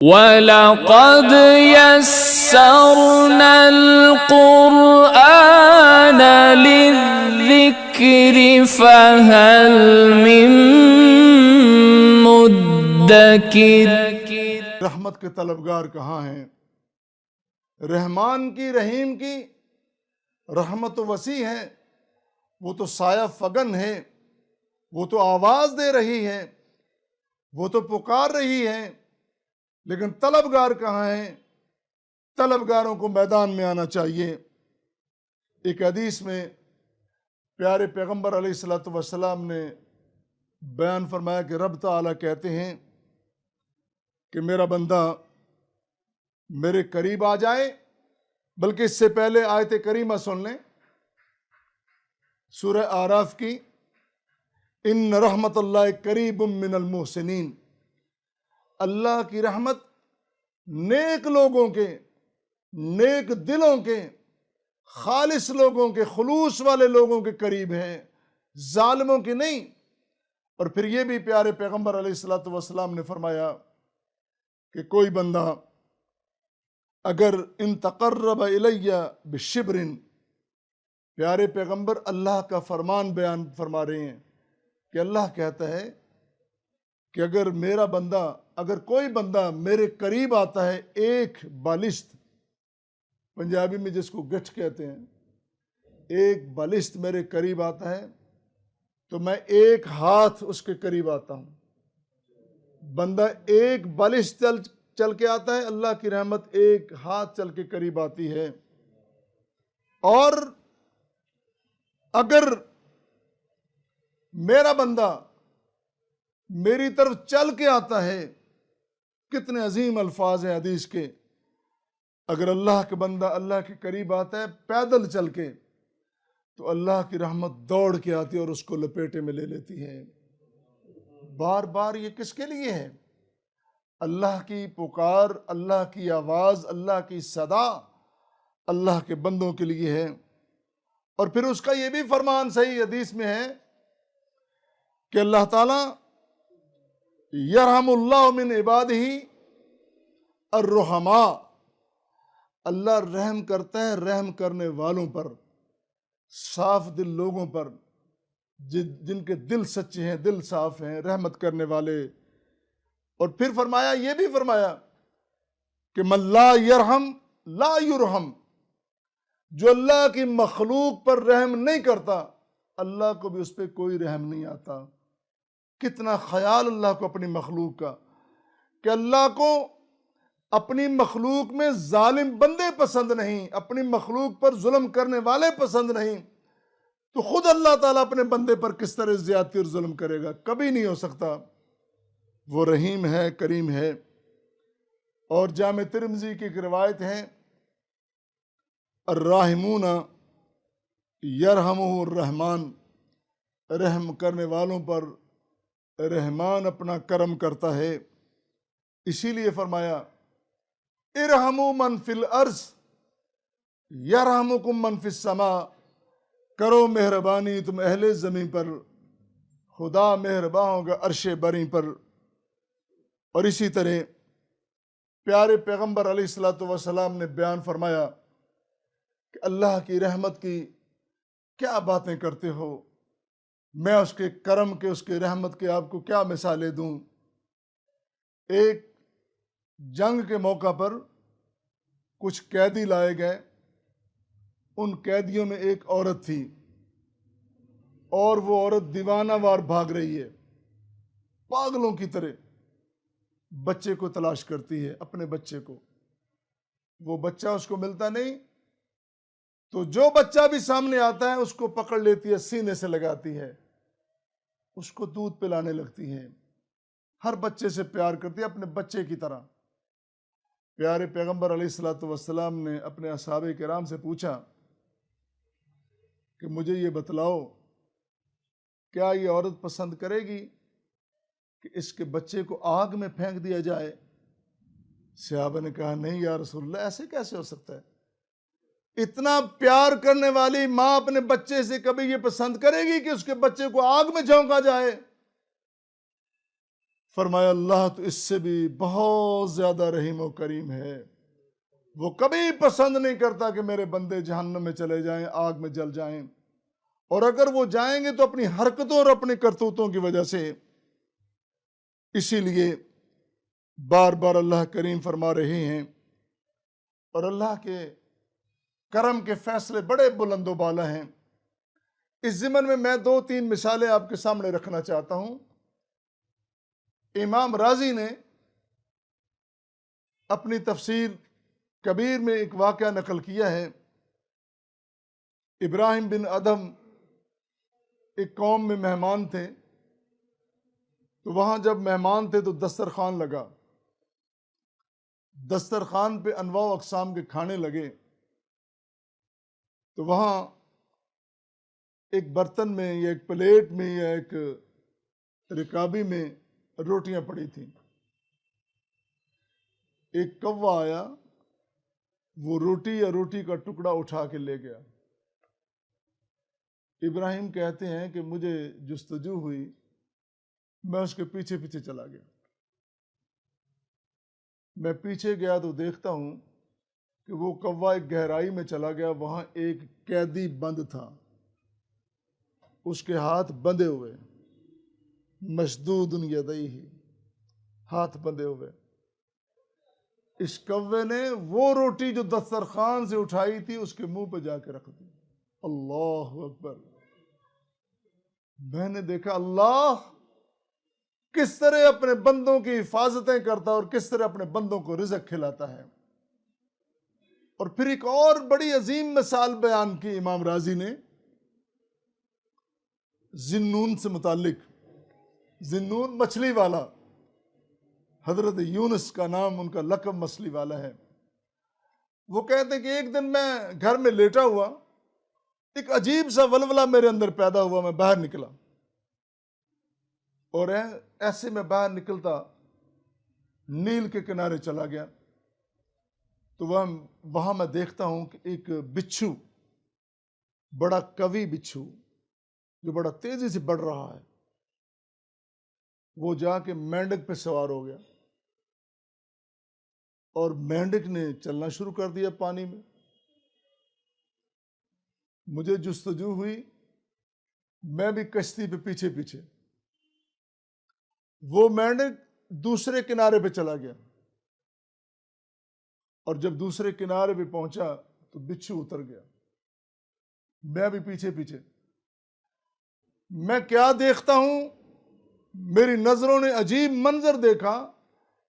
وَلَقَدْ يَسَّرْنَا الْقُرْآنَ لِلذِّكْرِ فَهَلْ مِن مُدَّكِرٍ۔ رحمت کے طلبگار کہاں ہیں؟ رحمان کی رحیم کی رحمت وسیع ہے، وہ تو سایہ فگن ہے، وہ تو آواز دے رہی ہے، وہ تو پکار رہی ہے، لیکن طلبگار کہاں ہیں؟ طلبگاروں کو میدان میں آنا چاہیے۔ ایک حدیث میں پیارے پیغمبر علیہ السلام نے بیان فرمایا کہ رب تعالیٰ کہتے ہیں کہ میرا بندہ میرے قریب آ جائے، بلکہ اس سے پہلے آیت کریمہ سن لیں، سورہ اعراف کی، ان رحمت اللہ قریب من المحسنین۔ اللہ کی رحمت نیک لوگوں کے، نیک دلوں کے، خالص لوگوں کے، خلوص والے لوگوں کے قریب ہے، ظالموں کے نہیں۔ اور پھر یہ بھی پیارے پیغمبر علیہ السلام نے فرمایا کہ کوئی بندہ اگر ان تقرب الی بشبر، پیارے پیغمبر اللہ کا فرمان بیان فرما رہے ہیں کہ اللہ کہتا ہے کہ اگر میرا بندہ، اگر کوئی بندہ میرے قریب آتا ہے ایک بالشت، پنجابی میں جس کو گٹھ کہتے ہیں، ایک بالشت میرے قریب آتا ہے تو میں ایک ہاتھ اس کے قریب آتا ہوں۔ بندہ ایک بالشت چل کے آتا ہے، اللہ کی رحمت ایک ہاتھ چل کے قریب آتی ہے۔ اور اگر میرا بندہ میری طرف چل کے آتا ہے، کتنے عظیم الفاظ ہیں حدیث کے، اگر اللہ کا بندہ اللہ کے قریب آتا ہے پیدل چل کے تو اللہ کی رحمت دوڑ کے آتی ہے اور اس کو لپیٹے میں لے لیتی ہے۔ بار بار یہ کس کے لیے ہے؟ اللہ کی پکار، اللہ کی آواز، اللہ کی صدا اللہ کے بندوں کے لیے ہے۔ اور پھر اس کا یہ بھی فرمان صحیح حدیث میں ہے کہ اللہ تعالیٰ یرحم اللہ من عبادہ الرحماء، اللہ رحم کرتا ہے رحم کرنے والوں پر، صاف دل لوگوں پر، جن کے دل سچے ہیں، دل صاف ہیں، رحمت کرنے والے۔ اور پھر فرمایا، یہ بھی فرمایا کہ من لا یرحم لا یرحم، جو اللہ کی مخلوق پر رحم نہیں کرتا اللہ کو بھی اس پہ کوئی رحم نہیں آتا۔ کتنا خیال اللہ کو اپنی مخلوق کا، کہ اللہ کو اپنی مخلوق میں ظالم بندے پسند نہیں، اپنی مخلوق پر ظلم کرنے والے پسند نہیں، تو خود اللہ تعالیٰ اپنے بندے پر کس طرح زیادتی اور ظلم کرے گا؟ کبھی نہیں ہو سکتا۔ وہ رحیم ہے، کریم ہے۔ اور جامع ترمذی کی ایک روایت ہے، الراحمون یرحمہ الرحمن، رحم کرنے والوں پر رحمان اپنا کرم کرتا ہے۔ اسی لیے فرمایا ارحموا من فی الارض یرحمکم من فی السماء، کرو مہربانی تم اہل زمین پر، خدا مہربان ہوگا عرش بری پر۔ اور اسی طرح پیارے پیغمبر علیہ السلام نے بیان فرمایا کہ اللہ کی رحمت کی کیا باتیں کرتے ہو، میں اس کے کرم کے، اس کے رحمت کے آپ کو کیا مثالیں دوں۔ ایک جنگ کے موقع پر کچھ قیدی لائے گئے، ان قیدیوں میں ایک عورت تھی، اور وہ عورت دیوانہ وار بھاگ رہی ہے، پاگلوں کی طرح بچے کو تلاش کرتی ہے، اپنے بچے کو۔ وہ بچہ اس کو ملتا نہیں، تو جو بچہ بھی سامنے آتا ہے اس کو پکڑ لیتی ہے، سینے سے لگاتی ہے، اس کو دودھ پلانے لگتی ہے، ہر بچے سے پیار کرتی ہے اپنے بچے کی طرح۔ پیارے پیغمبر علیہ السلام نے اپنے اصحابہ کرام سے پوچھا کہ مجھے یہ بتلاؤ، کیا یہ عورت پسند کرے گی کہ اس کے بچے کو آگ میں پھینک دیا جائے؟ صحابہ نے کہا نہیں یا رسول اللہ، ایسے کیسے ہو سکتا ہے؟ اتنا پیار کرنے والی ماں اپنے بچے سے کبھی یہ پسند کرے گی کہ اس کے بچے کو آگ میں جھونکا جائے؟ فرمایا اللہ تو اس سے بھی بہت زیادہ رحیم و کریم ہے، وہ کبھی پسند نہیں کرتا کہ میرے بندے جہنم میں چلے جائیں، آگ میں جل جائیں، اور اگر وہ جائیں گے تو اپنی حرکتوں اور اپنی کرتوتوں کی وجہ سے۔ اسی لیے بار بار اللہ کریم فرما رہے ہیں، اور اللہ کے کرم کے فیصلے بڑے بلند و بالا ہیں۔ اس ضمن میں 2-3 مثالیں آپ کے سامنے رکھنا چاہتا ہوں۔ امام رازی نے اپنی تفسیر کبیر میں ایک واقعہ نقل کیا ہے۔ ابراہیم بن ادھم ایک قوم میں مہمان تھے، تو وہاں جب مہمان تھے تو دسترخوان لگا، دسترخوان پہ انواع و اقسام کے کھانے لگے، تو وہاں ایک برتن میں یا ایک پلیٹ میں یا ایک رکابی میں روٹیاں پڑی تھیں۔ ایک کوا آیا، وہ روٹی یا روٹی کا ٹکڑا اٹھا کے لے گیا۔ ابراہیم کہتے ہیں کہ مجھے جستجو ہوئی، میں اس کے پیچھے پیچھے چلا گیا۔ میں پیچھے گیا تو دیکھتا ہوں کہ وہ کوا ایک گہرائی میں چلا گیا، وہاں ایک قیدی بند تھا، اس کے ہاتھ بندھے ہوئے، مشدود یدیہ، ہاتھ بندھے ہوئے۔ اس کوے نے وہ روٹی جو دسترخوان سے اٹھائی تھی اس کے منہ پہ جا کے رکھ دی۔ اللہ اکبر! میں نے دیکھا اللہ کس طرح اپنے بندوں کی حفاظتیں کرتا ہے اور کس طرح اپنے بندوں کو رزق کھلاتا ہے۔ اور پھر ایک اور بڑی عظیم مثال بیان کی امام رازی نے ذنون سے متعلق۔ ذنون مچھلی والا، حضرت یونس کا نام ان کا لقب مچھلی والا ہے۔ وہ کہتے ہیں کہ ایک دن میں گھر میں لیٹا ہوا، ایک عجیب سا ولولہ میرے اندر پیدا ہوا، میں باہر نکلا، اور ایسے میں باہر نکلتا نیل کے کنارے چلا گیا، تو وہاں میں دیکھتا ہوں کہ ایک بچھو، بڑا قوی بچھو جو بڑا تیزی سے بڑھ رہا ہے، وہ جا کے مینڈک پہ سوار ہو گیا، اور مینڈک نے چلنا شروع کر دیا پانی میں۔ مجھے جستجو ہوئی، میں بھی کشتی پہ پیچھے پیچھے، وہ مینڈک دوسرے کنارے پہ چلا گیا، اور جب دوسرے کنارے پہ پہنچا تو بچھو اتر گیا، میں بھی پیچھے پیچھے۔ میں کیا دیکھتا ہوں، میری نظروں نے عجیب منظر دیکھا،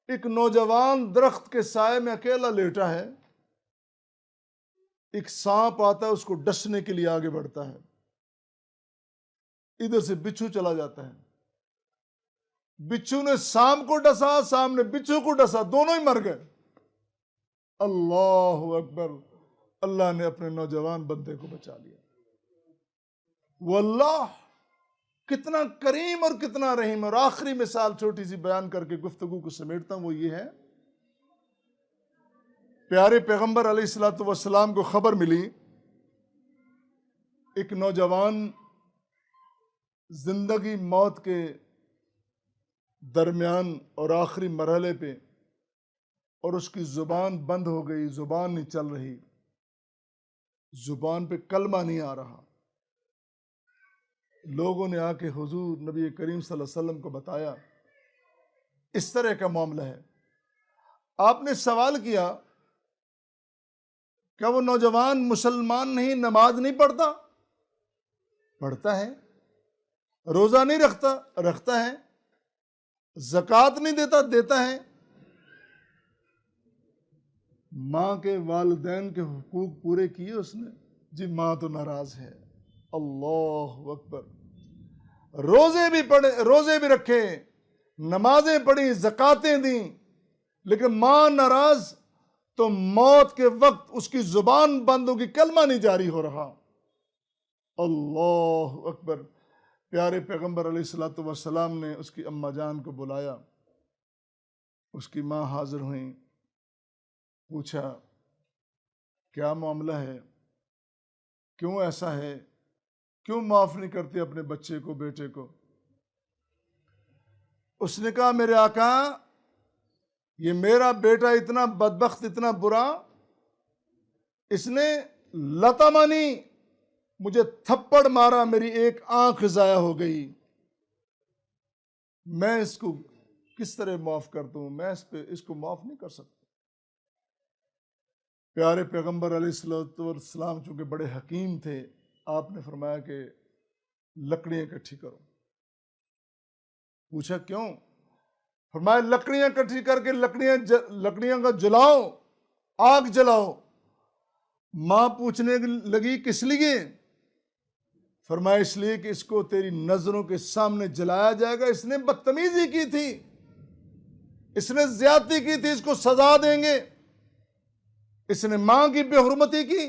ایک نوجوان درخت کے سائے میں اکیلا لیٹا ہے، ایک سانپ آتا ہے اس کو ڈسنے کے لیے آگے بڑھتا ہے، ادھر سے بچھو چلا جاتا ہے، بچھو نے سانپ کو ڈسا، سانپ نے بچھو کو ڈسا، دونوں ہی مر گئے۔ اللہ اکبر! اللہ نے اپنے نوجوان بندے کو بچا لیا۔ واللہ کتنا کریم اور کتنا رحیم۔ اور آخری مثال چھوٹی سی بیان کر کے گفتگو کو سمیٹتا ہوں، وہ یہ ہے، پیارے پیغمبر علیہ السلام کو خبر ملی ایک نوجوان زندگی موت کے درمیان اور آخری مرحلے پہ، اور اس کی زبان بند ہو گئی، زبان نہیں چل رہی، زبان پہ کلمہ نہیں آ رہا۔ لوگوں نے آ کے حضور نبی کریم صلی اللہ علیہ وسلم کو بتایا اس طرح کا معاملہ ہے۔ آپ نے سوال کیا، کیا وہ نوجوان مسلمان نہیں، نماز نہیں پڑھتا؟ پڑھتا ہے۔ روزہ نہیں رکھتا؟ رکھتا ہے۔ زکوٰۃ نہیں دیتا؟ دیتا ہے۔ ماں کے والدین کے حقوق پورے کیے اس نے؟ جی ماں تو ناراض ہے۔ اللہ اکبر! روزے بھی پڑھے، روزے بھی رکھے، نمازیں پڑھی، زکاتیں دیں، لیکن ماں ناراض، تو موت کے وقت اس کی زبان بند ہوگی، کلمہ نہیں جاری ہو رہا۔ اللہ اکبر! پیارے پیغمبر علیہ السلام نے اس کی اماں جان کو بلایا، اس کی ماں حاضر ہوئیں، پوچھا کیا معاملہ ہے، کیوں ایسا ہے، کیوں معاف نہیں کرتی اپنے بچے کو، بیٹے کو؟ اس نے کہا میرے آقا یہ میرا بیٹا اتنا بدبخت اتنا برا، اس نے لطمنی مجھے تھپڑ مارا، میری ایک آنکھ ضائع ہو گئی، میں اس کو کس طرح معاف کر دوں؟ میں اس کو معاف نہیں کر سکتا۔ پیارے پیغمبر علیہ السلام چونکہ بڑے حکیم تھے، آپ نے فرمایا کہ لکڑیاں اکٹھی کرو۔ پوچھا کیوں؟ فرمایا لکڑیاں اکٹھی کر کے لکڑیاں کا جلاؤ، آگ جلاؤ۔ ماں پوچھنے لگی کس لیے؟ فرمایا اس لیے کہ اس کو تیری نظروں کے سامنے جلایا جائے گا، اس نے بدتمیزی کی تھی، اس نے زیادتی کی تھی، اس کو سزا دیں گے، اس نے ماں کی بے حرمتی کی۔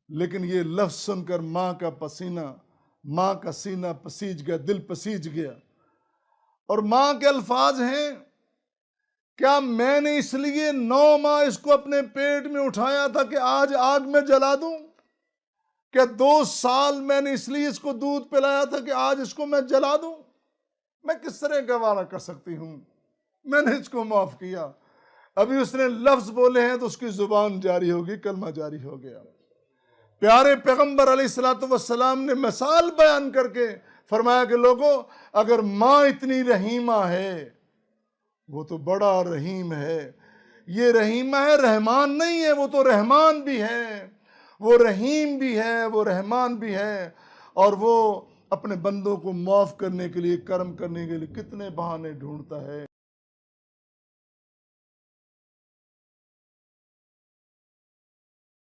لیکن یہ لفظ سن کر ماں کا سینہ پسیج گیا، دل پسیج گیا، اور ماں کے الفاظ ہیں کیا میں نے اس لیے 9 ماہ اس کو اپنے پیٹ میں اٹھایا تھا کہ آج آگ میں جلا دوں؟ کیا 2 سال میں نے اس لیے اس کو دودھ پلایا تھا کہ آج اس کو میں جلا دوں؟ میں کس طرح گوارا کر سکتی ہوں؟ میں نے اس کو معاف کیا، ابھی اس نے لفظ بولے ہیں تو اس کی زبان جاری ہوگی، کلمہ جاری ہو گیا۔ پیارے پیغمبر علیہ السلام نے مثال بیان کر کے فرمایا کہ لوگوں اگر ماں اتنی رحیمہ ہے وہ تو بڑا رحیم ہے۔ یہ رحیمہ ہے، رحمان نہیں ہے، وہ تو رحمان بھی ہے، وہ رحیم بھی ہے، وہ رحمان بھی ہے، اور وہ اپنے بندوں کو معاف کرنے کے لیے، کرم کرنے کے لیے کتنے بہانے ڈھونڈتا ہے۔